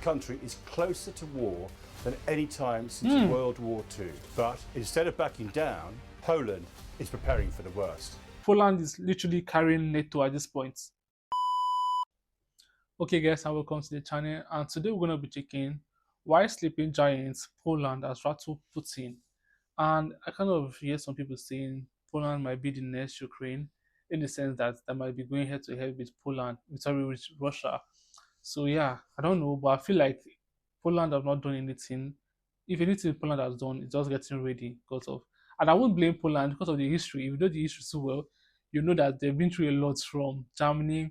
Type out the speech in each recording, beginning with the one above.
country is closer to war than any time since World War II. But instead of backing down, Poland is preparing for the worst. Poland is literally carrying NATO at this point. Okay guys, and welcome to the channel, and today we're going to be checking why sleeping giants Poland has rattled Putin. And I kind of hear some people saying Poland might be the next Ukraine, in the sense that they might be going head to head with with Russia. So yeah, I don't know, but I feel like Poland have not done anything. If anything Poland has done, it's just getting ready because of, and I won't blame Poland because of the history. If you know the history so well, you know that they've been through a lot from Germany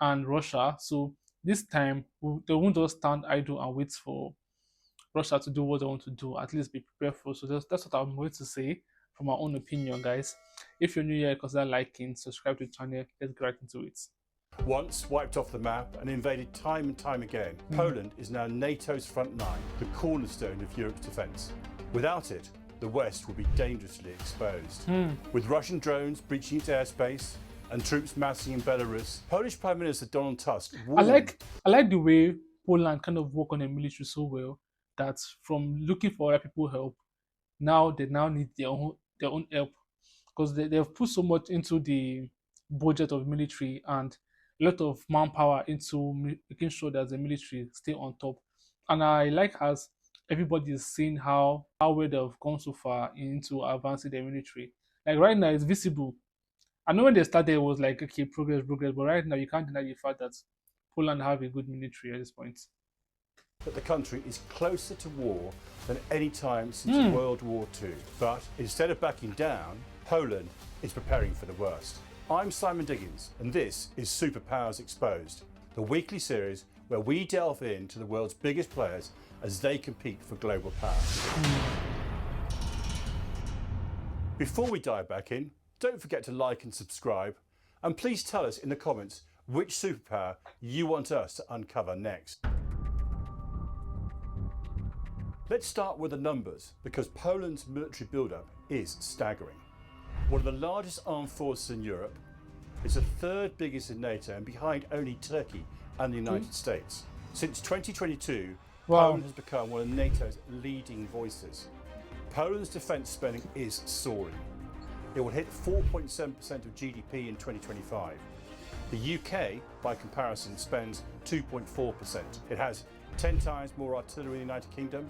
and Russia. So this time they won't just stand idle and wait for Russia to do what they want to do. At least be prepared for. So that's what I'm going to say from my own opinion, guys. If you're new here, consider liking, subscribe to the channel. Let's get right into it. Once wiped off the map and invaded time and time again, Poland is now NATO's front line, the cornerstone of Europe's defence. Without it, the West will be dangerously exposed. With Russian drones breaching its airspace and troops massing in Belarus, Polish Prime Minister Donald Tusk warned... I like the way Poland kind of work on the military so well that from looking for other people help, now they now need their own help, because they've put so much into the budget of military and a lot of manpower into making sure that the military stay on top. And I like as everybody is seeing how well they've gone so far into advancing their military. Like right now, it's visible. I know when they started, it was like, okay, progress, but right now you can't deny the fact that Poland have a good military at this point. that the country is closer to war than any time since World War II. But instead of backing down, Poland is preparing for the worst. I'm Simon Diggins, and this is Superpowers Exposed, the weekly series where we delve into the world's biggest players as they compete for global power. Before we dive back in, don't forget to like and subscribe, and please tell us in the comments which superpower you want us to uncover next. Let's start with the numbers, because Poland's military buildup is staggering. One of the largest armed forces in Europe, it's the third biggest in NATO and behind only Turkey and the United States. Since 2022, Poland has become one of NATO's leading voices. Poland's defence spending is soaring. It will hit 4.7% of GDP in 2025. The UK, by comparison, spends 2.4%. It has 10 times more artillery in the United Kingdom.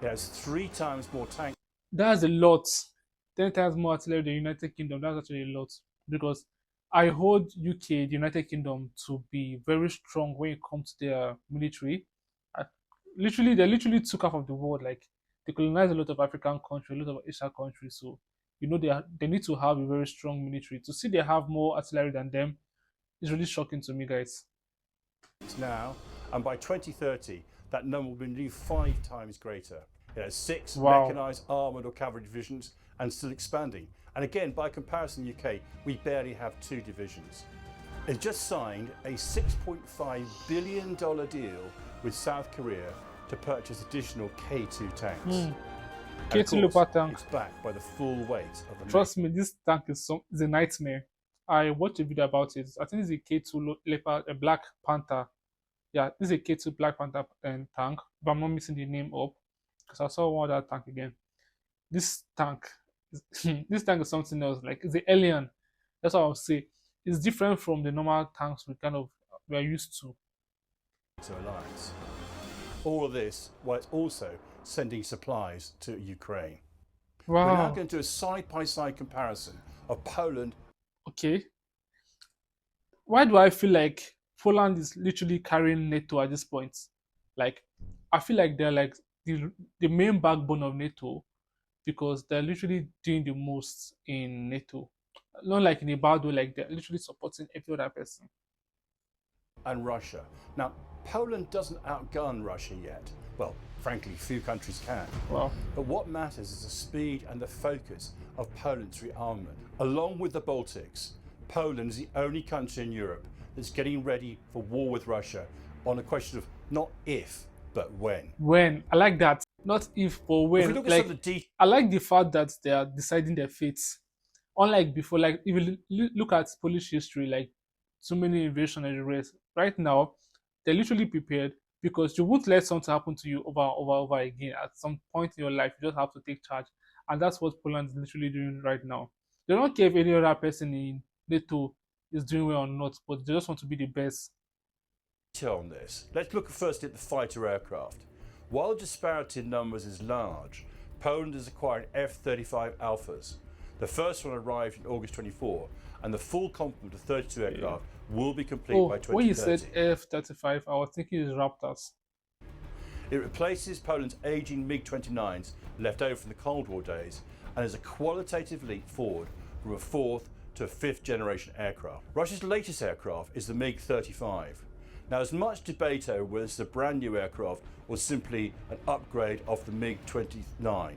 It has 3 times more tanks. That's a lot. 10 times more artillery in the United Kingdom. That's actually a lot. Because I hold UK, the United Kingdom, to be very strong when it comes to their military. They literally took half of the world. Like, they colonized a lot of African countries, a lot of Asian countries. So, you know, they need to have a very strong military. To see they have more artillery than them is really shocking to me, guys. Now, and by 2030, that number will be nearly 5 times greater. It has 6 mechanised armoured or cavalry divisions and still expanding. And again, by comparison, the UK, we barely have 2 divisions. It's just signed a $6.5 billion deal with South Korea to purchase additional K2 tanks. K2 Leopard tank. It's backed by the full weight of the Trust me, this tank is a nightmare. I watched a video about it. I think it's a K2 Leopard, a Black Panther. Yeah, this is a K2 Black Panther tank, but I'm not missing the name up because I saw one other tank again. This tank, this tank is something else. Like, it's an alien. That's what I'll say. It's different from the normal tanks we're used to. Alliance. All of this while it's also sending supplies to Ukraine. Wow. We're now going to do a side-by-side comparison of Poland. Okay. Why do I feel like Poland is literally carrying NATO at this point? Like, I feel like they're like the main backbone of NATO, because they're literally doing the most in NATO. Not like in a bad way, like they're literally supporting every other person. And Russia. Now, Poland doesn't outgun Russia yet. Well, frankly, few countries can. Wow. But what matters is the speed and the focus of Poland's rearmament. Along with the Baltics, Poland is the only country in Europe that's getting ready for war with Russia on a question of not if, but when. When. I like that. Not if, but when. If we look at some of the I like the fact that they are deciding their fates. Unlike before, like if you look at Polish history, like so many invasion and the rest, right now, they're literally prepared. because you won't let something happen to you over again. At some point in your life, you just have to take charge, and that's what Poland is literally doing right now. They don't care if any other person in NATO is doing well or not, but they just want to be the best. On this, let's look first at the fighter aircraft. While the disparity in numbers is large, Poland has acquired F-35 Alphas. The first one arrived in August 24, and the full complement of 32 aircraft will be complete by 2030. When you said F-35, I was thinking it's Raptors. It replaces Poland's aging MiG-29s left over from the Cold War days and is a qualitative leap forward from a fourth to a fifth generation aircraft. Russia's latest aircraft is the MiG-35. Now, there's much debate over whether it's a brand new aircraft or simply an upgrade of the MiG-29.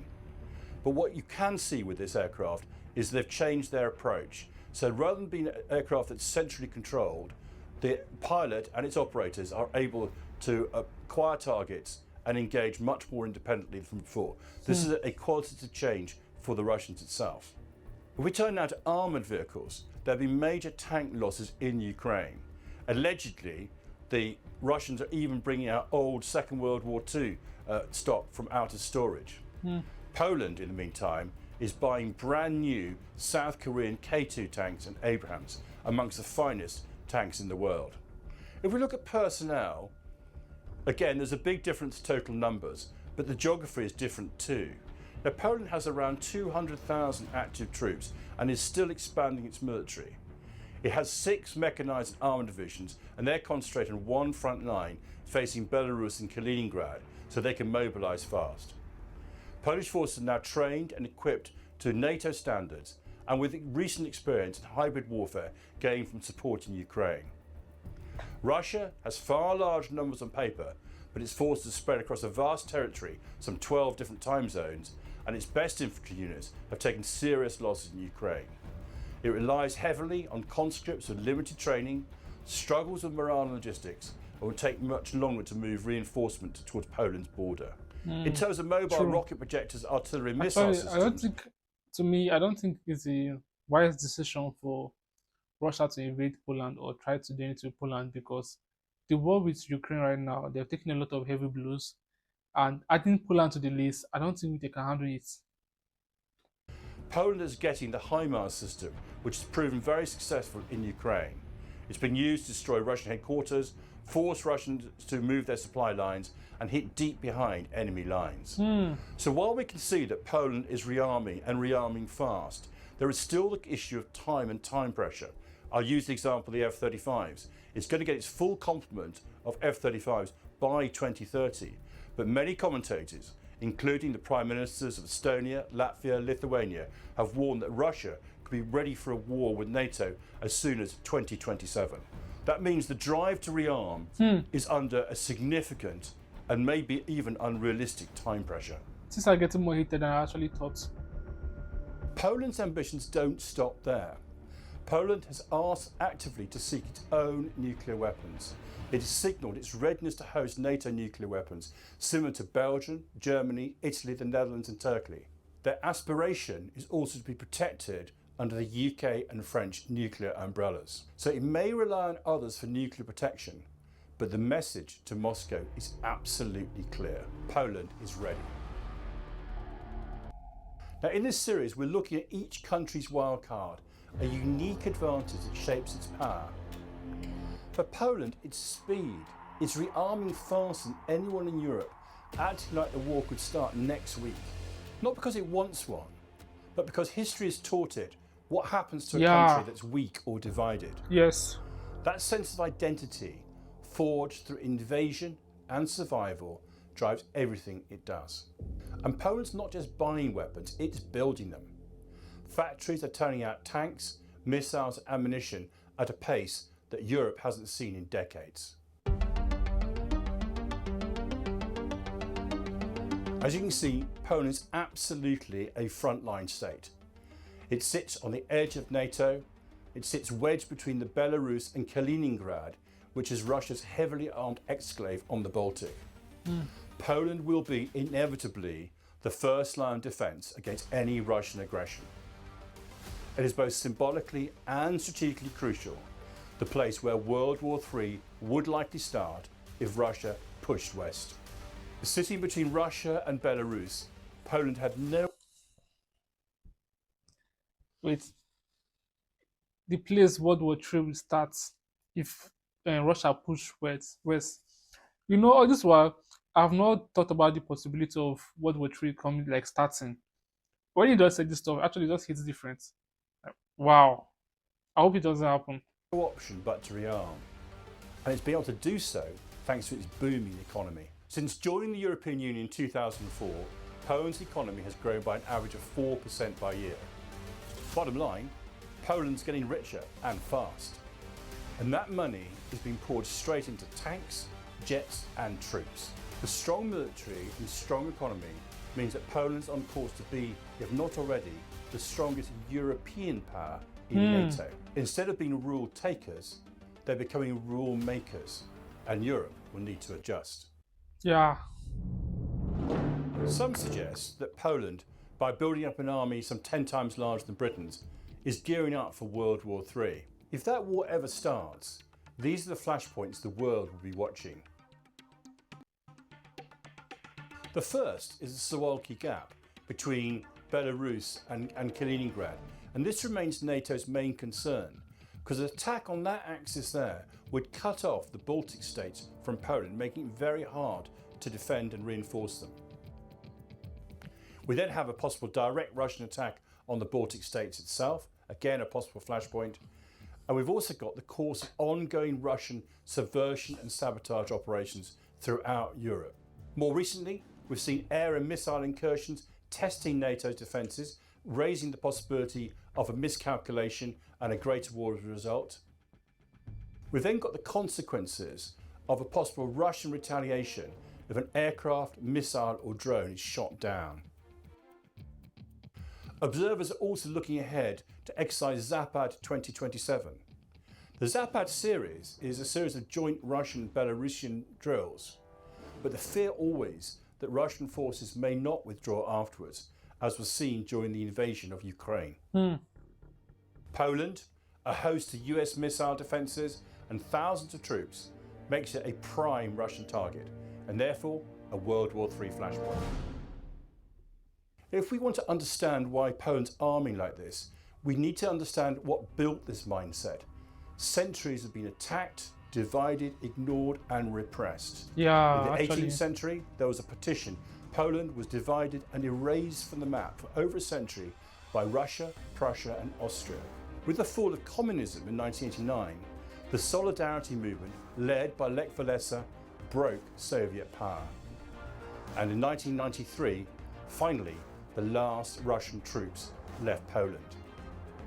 But what you can see with this aircraft is they've changed their approach. So rather than being an aircraft that's centrally controlled, the pilot and its operators are able to acquire targets and engage much more independently than before. This is a qualitative change for the Russians itself. If we turn now to armoured vehicles, there have been major tank losses in Ukraine. Allegedly, the Russians are even bringing out old Second World War II stock from out of storage. Poland, in the meantime, is buying brand new South Korean K2 tanks and Abrams, amongst the finest tanks in the world. If we look at personnel, again, there's a big difference in total numbers, but the geography is different too. Now, Poland has around 200,000 active troops and is still expanding its military. It has 6 mechanised armoured divisions, and they're concentrated on one front line facing Belarus and Kaliningrad, so they can mobilise fast. Polish forces are now trained and equipped to NATO standards, and with recent experience in hybrid warfare gained from supporting Ukraine. Russia has far larger numbers on paper, but its forces are spread across a vast territory, some 12 different time zones, and its best infantry units have taken serious losses in Ukraine. It relies heavily on conscripts with limited training, struggles with morale and logistics, and will take much longer to move reinforcement towards Poland's border. In terms of mobile rocket projectors, artillery, and missile systems, I don't think it's a wise decision for Russia to invade Poland or try to do anything to Poland, because the war with Ukraine right now, they're taking a lot of heavy blows, and adding Poland to the list, I don't think they can handle it. Poland is getting the HIMARS system, which has proven very successful in Ukraine. It's been used to destroy Russian headquarters, force Russians to move their supply lines, and hit deep behind enemy lines. So while we can see that Poland is rearming and rearming fast, there is still the issue of time and time pressure. I'll use the example of the F-35s. It's going to get its full complement of F-35s by 2030, but many commentators, including the Prime Ministers of Estonia, Latvia, Lithuania, have warned that Russia could be ready for a war with NATO as soon as 2027. That means the drive to rearm is under a significant and maybe even unrealistic time pressure. Things are getting more heated than I actually thought. Poland's ambitions don't stop there. Poland has asked actively to seek its own nuclear weapons. It has signalled its readiness to host NATO nuclear weapons, similar to Belgium, Germany, Italy, the Netherlands and Turkey. Their aspiration is also to be protected under the UK and French nuclear umbrellas. So it may rely on others for nuclear protection, but the message to Moscow is absolutely clear. Poland is ready. Now, in this series, we're looking at each country's wildcard, a unique advantage that shapes its power. For Poland, it's speed. It's rearming faster than anyone in Europe, acting like the war could start next week. Not because it wants one, but because history has taught it what happens to a country that's weak or divided. Yes. That sense of identity, forged through invasion and survival, drives everything it does. And Poland's not just buying weapons, it's building them. Factories are turning out tanks, missiles, and ammunition at a pace that Europe hasn't seen in decades. As you can see, Poland is absolutely a frontline state. It sits on the edge of NATO. It sits wedged between the Belarus and Kaliningrad, which is Russia's heavily armed exclave on the Baltic. Poland will be inevitably the first line of defence against any Russian aggression. It is both symbolically and strategically crucial, the place where World War III would likely start if Russia pushed west. Sitting between Russia and Belarus, Poland had no. Wait, the place World War III will start if Russia push west. You know, all this while I've not thought about the possibility of World War III coming like starting. When he does say this stuff, actually it just hits different. Like, wow. I hope it doesn't happen. Option but to rearm, and it's been able to do so thanks to its booming economy. Since joining the European Union in 2004, Poland's economy has grown by an average of 4% by year. Bottom line, Poland's getting richer and fast, and that money is being poured straight into tanks, jets and troops. The strong military and strong economy means that Poland's on course to be, if not already, the strongest European power in NATO. Instead of being rule takers, they're becoming rule makers, and Europe will need to adjust. Yeah. Some suggest that Poland, by building up an army some 10 times larger than Britain's, is gearing up for World War III. If that war ever starts, these are the flashpoints the world will be watching. The first is the Suwalki Gap between Belarus and Kaliningrad, and this remains NATO's main concern, because an attack on that axis there would cut off the Baltic states from Poland, making it very hard to defend and reinforce them. We then have a possible direct Russian attack on the Baltic states itself, again a possible flashpoint, and we've also got the course of ongoing Russian subversion and sabotage operations throughout Europe. More recently, we've seen air and missile incursions testing NATO's defences, raising the possibility of a miscalculation and a greater war as a result. We've then got the consequences of a possible Russian retaliation if an aircraft, missile or drone is shot down. Observers are also looking ahead to exercise Zapad 2027. The Zapad series is a series of joint Russian-Belarusian drills, but the fear always that Russian forces may not withdraw afterwards, as was seen during the invasion of Ukraine. Poland, a host to US missile defences and thousands of troops, makes it a prime Russian target, and therefore a World War III flashpoint. If we want to understand why Poland's arming like this, we need to understand what built this mindset. Centuries have been attacked, divided, ignored and repressed. Yeah, In the actually. 18th century, there was a petition. Poland was divided and erased from the map for over a century by Russia, Prussia and Austria. With the fall of communism in 1989, the Solidarity movement, led by Lech Walesa, broke Soviet power. And in 1993, finally, the last Russian troops left Poland.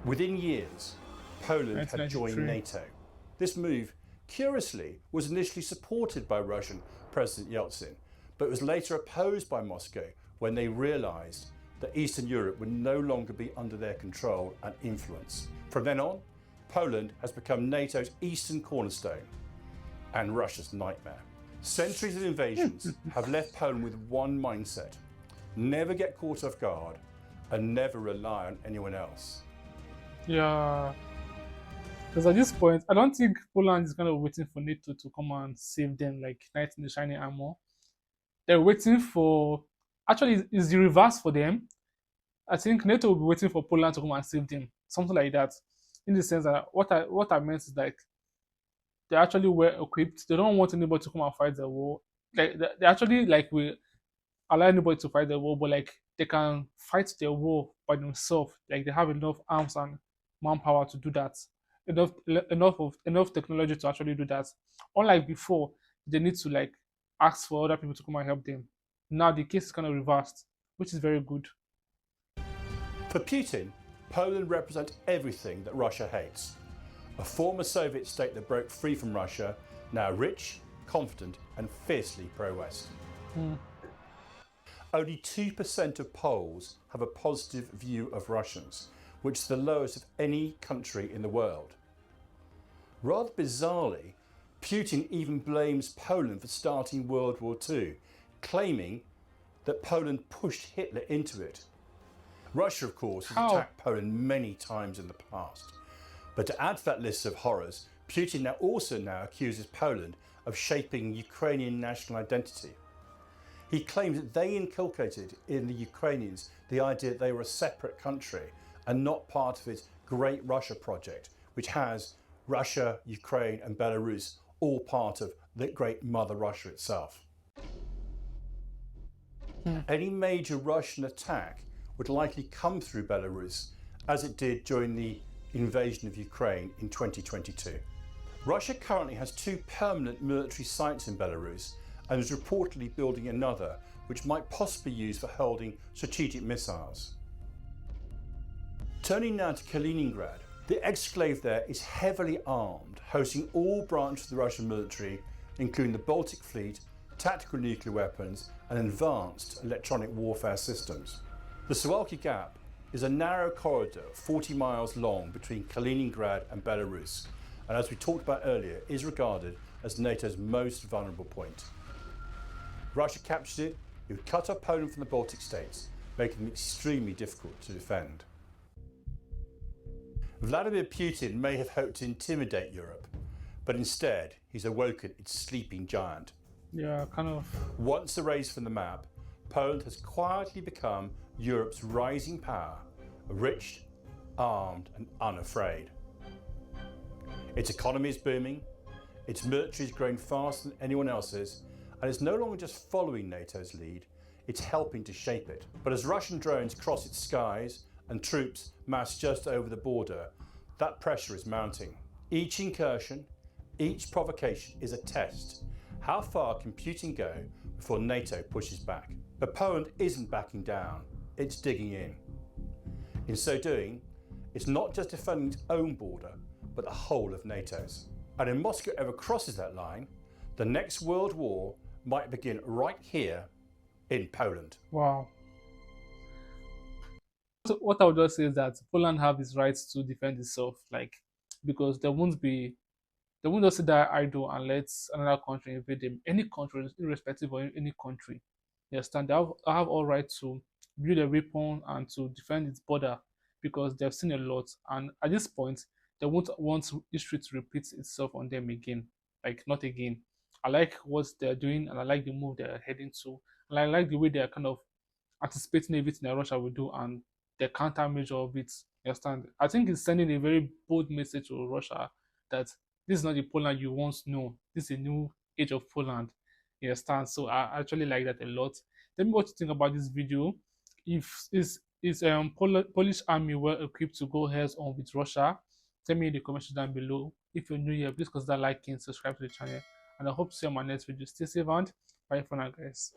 Within years, Poland had joined 1993. NATO. This move, curiously, was initially supported by Russian President Yeltsin, but was later opposed by Moscow when they realised that Eastern Europe would no longer be under their control and influence. From then on, Poland has become NATO's eastern cornerstone and Russia's nightmare. Centuries of invasions have left Poland with one mindset: never get caught off guard and never rely on anyone else. Yeah. Because at this point, I don't think Poland is kind of waiting for NATO to come and save them like knight in the shining armor. They're waiting for. Actually, it's the reverse for them. I think NATO will be waiting for Poland to come and save them, something like that. In the sense that what I meant is like they're actually well equipped. They don't want anybody to come and fight the war. Like they actually like will allow anybody to fight the war, but like they can fight the war by themselves. Like they have enough arms and manpower to do that. Enough technology to actually do that. Unlike before, they need to like ask for other people to come and help them. Now the case is kind of reversed, which is very good. For Putin, Poland represents everything that Russia hates. A former Soviet state that broke free from Russia, now rich, confident and fiercely pro-West. Only 2% of Poles have a positive view of Russians, which is the lowest of any country in the world. Rather bizarrely, Putin even blames Poland for starting World War II, claiming that Poland pushed Hitler into it. Russia, of course, has attacked Poland many times in the past. But to add to that list of horrors, Putin now accuses Poland of shaping Ukrainian national identity. He claimed that they inculcated in the Ukrainians the idea that they were a separate country and not part of his Great Russia project, which has Russia, Ukraine and Belarus all part of the Great Mother Russia itself. Any major Russian attack would likely come through Belarus, as it did during the invasion of Ukraine in 2022. Russia currently has 2 permanent military sites in Belarus and is reportedly building another, which might possibly be used for holding strategic missiles. Turning now to Kaliningrad, the exclave there is heavily armed, hosting all branches of the Russian military, including the Baltic Fleet, tactical nuclear weapons and advanced electronic warfare systems. The Suwalki Gap is a narrow corridor 40 miles long between Kaliningrad and Belarus, and as we talked about earlier, is regarded as NATO's most vulnerable point. Russia captured it, it would cut off Poland from the Baltic states, making them extremely difficult to defend. Vladimir Putin may have hoped to intimidate Europe, but instead he's awoken its sleeping giant. Yeah, kind of. Once erased from the map, Poland has quietly become Europe's rising power, rich, armed and unafraid. Its economy is booming, its military is growing faster than anyone else's, and it's no longer just following NATO's lead, it's helping to shape it. But as Russian drones cross its skies and troops mass just over the border, that pressure is mounting. Each incursion, each provocation is a test. How far can Putin go before NATO pushes back? But Poland isn't backing down, it's digging in. In so doing, it's not just defending its own border, but the whole of NATO's. And if Moscow ever crosses that line, the next world war might begin right here in Poland. Wow. So what I would just say is that Poland have its rights to defend itself, because they won't just sit there idle and let another country invade them. Any country, irrespective of any country, you understand, they have all right to build a weapon and to defend its border because they've seen a lot. And at this point, they won't want history to repeat itself on them again. Not again. I like what they're doing and I like the move they're heading to. And I like the way they're kind of anticipating everything that Russia will do and the countermeasure of it. You understand? I think it's sending a very bold message to Russia that this is not the Poland you once know. This is a new age of Poland. You understand? So I actually like that a lot. Tell me what you think about this video. If is Polish army well equipped to go heads on with Russia? Tell me in the comments down below. If you're new here, please consider liking, subscribe to the channel, and I hope to see you on my next video. Stay safe and bye for now, guys.